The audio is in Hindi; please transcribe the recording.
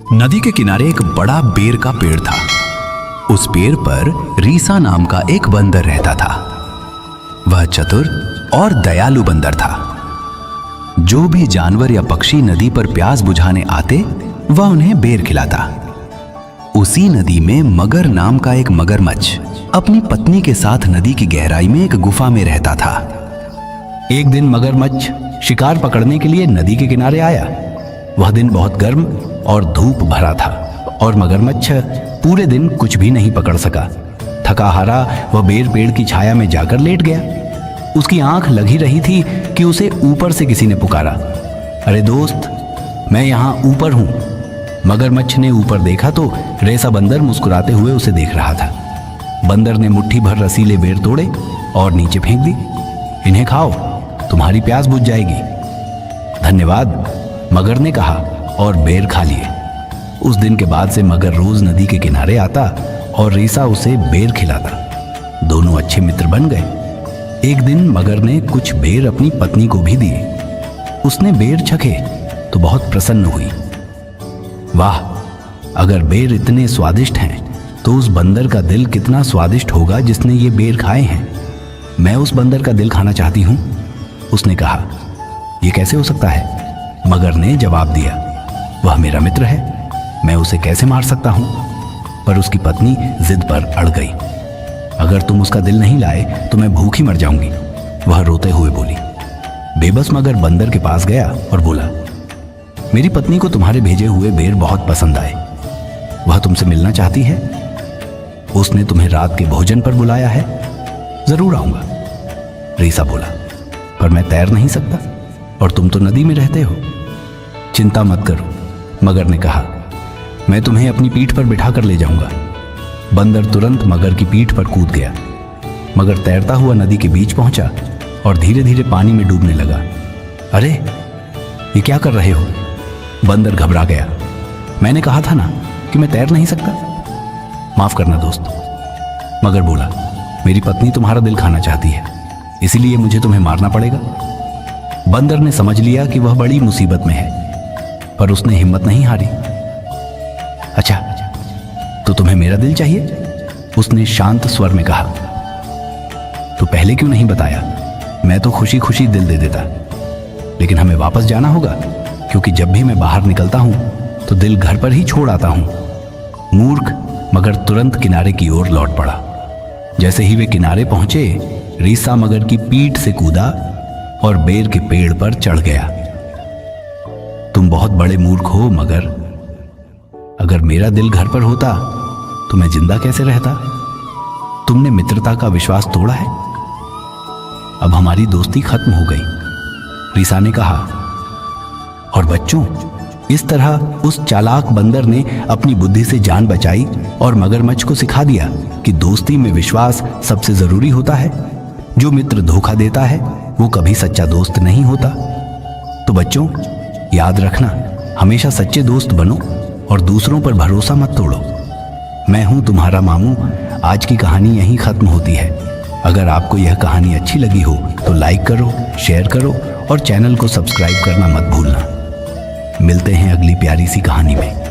नदी के किनारे एक बड़ा बेर का पेड़ था। उस पेड़ पर रीसा नाम का एक बंदर रहता था। वह चतुर और दयालु बंदर था। जो भी जानवर या पक्षी नदी पर प्यास बुझाने आते, वह उन्हें बेर खिलाता। उसी नदी में मगर नाम का एक मगरमच्छ अपनी पत्नी के साथ नदी की गहराई में एक गुफा में रहता था। एक दिन मगरमच्छ शिकार पकड़ने के लिए नदी के किनारे आया। वह दिन बहुत गर्म और धूप भरा था और मगरमच्छ पूरे दिन कुछ भी नहीं पकड़ सका। थका हारा वह बेर पेड़ की छाया में जाकर लेट गया। उसकी आंख लगी रही थी कि उसे ऊपर से किसी ने पुकारा, अरे दोस्त, मैं यहाँ ऊपर हूँ। मगरमच्छ ने ऊपर देखा तो रेसा बंदर मुस्कुराते हुए उसे देख रहा था। बंदर ने मुट्ठी भर रसीले बेर तोड़े और नीचे फेंक दी। इन्हें खाओ, तुम्हारी प्यास बुझ जाएगी। धन्यवाद, मगर ने कहा और बेर खा लिए। उस दिन के बाद से मगर रोज नदी के किनारे आता और रीसा उसे बेर खिलाता। दोनों अच्छे मित्र बन गए। एक दिन मगर ने कुछ बेर अपनी पत्नी को भी दिए। उसने बेर चखे तो बहुत प्रसन्न हुई। वाह, अगर बेर इतने स्वादिष्ट हैं तो उस बंदर का दिल कितना स्वादिष्ट होगा जिसने ये बेर खाए हैं। मैं उस बंदर का दिल खाना चाहती हूँ, उसने कहा। यह कैसे हो सकता है? मगर ने जवाब दिया, वह मेरा मित्र है, मैं उसे कैसे मार सकता हूं? पर उसकी पत्नी जिद पर अड़ गई। अगर तुम उसका दिल नहीं लाए तो मैं भूखी मर जाऊंगी, वह रोते हुए बोली। बेबस मगर बंदर के पास गया और बोला, मेरी पत्नी को तुम्हारे भेजे हुए बेर बहुत पसंद आए। वह तुमसे मिलना चाहती है। उसने तुम्हें रात के भोजन पर बुलाया है। जरूर आऊंगा, रीसा बोला, पर मैं तैर नहीं सकता और तुम तो नदी में रहते हो। चिंता मत करो, मगर ने कहा, मैं तुम्हें अपनी पीठ पर बिठा कर ले जाऊंगा। बंदर तुरंत मगर की पीठ पर कूद गया। मगर तैरता हुआ नदी के बीच पहुंचा और धीरे धीरे पानी में डूबने लगा। अरे, ये क्या कर रहे हो? बंदर घबरा गया। मैंने कहा था ना कि मैं तैर नहीं सकता। माफ करना दोस्त, मगर बोला, मेरी पत्नी तुम्हारा दिल खाना चाहती है, इसीलिए मुझे तुम्हें मारना पड़ेगा। बंदर ने समझ लिया कि वह बड़ी मुसीबत में है, पर उसने हिम्मत नहीं हारी। अच्छा, तो तुम्हें मेरा दिल चाहिए? उसने शांत स्वर में कहा। तो पहले क्यों नहीं बताया? मैं तो खुशी खुशी दिल दे देता। लेकिन हमें वापस जाना होगा, क्योंकि जब भी मैं बाहर निकलता हूं तो दिल घर पर ही छोड़ आता हूं। मूर्ख मगर तुरंत किनारे की ओर लौट पड़ा। जैसे ही वे किनारे पहुंचे, रीसा मगर की पीठ से कूदा और बेर के पेड़ पर चढ़ गया। तुम बहुत बड़े मूर्ख हो मगर। अगर मेरा दिल घर पर होता तो मैं जिंदा कैसे रहता? तुमने मित्रता का विश्वास तोड़ा है। अब हमारी दोस्ती खत्म हो गई, रीसा ने कहा। और बच्चों, इस तरह उस चालाक बंदर ने अपनी बुद्धि से जान बचाई और मगरमच्छ को सिखा दिया कि दोस्ती में विश्वास सबसे जरूरी होता है। जो मित्र धोखा देता है वो कभी सच्चा दोस्त नहीं होता। तो बच्चों, याद रखना, हमेशा सच्चे दोस्त बनो और दूसरों पर भरोसा मत तोड़ो। मैं हूं तुम्हारा मामू। आज की कहानी यहीं खत्म होती है। अगर आपको यह कहानी अच्छी लगी हो तो लाइक करो, शेयर करो और चैनल को सब्सक्राइब करना मत भूलना। मिलते हैं अगली प्यारी सी कहानी में।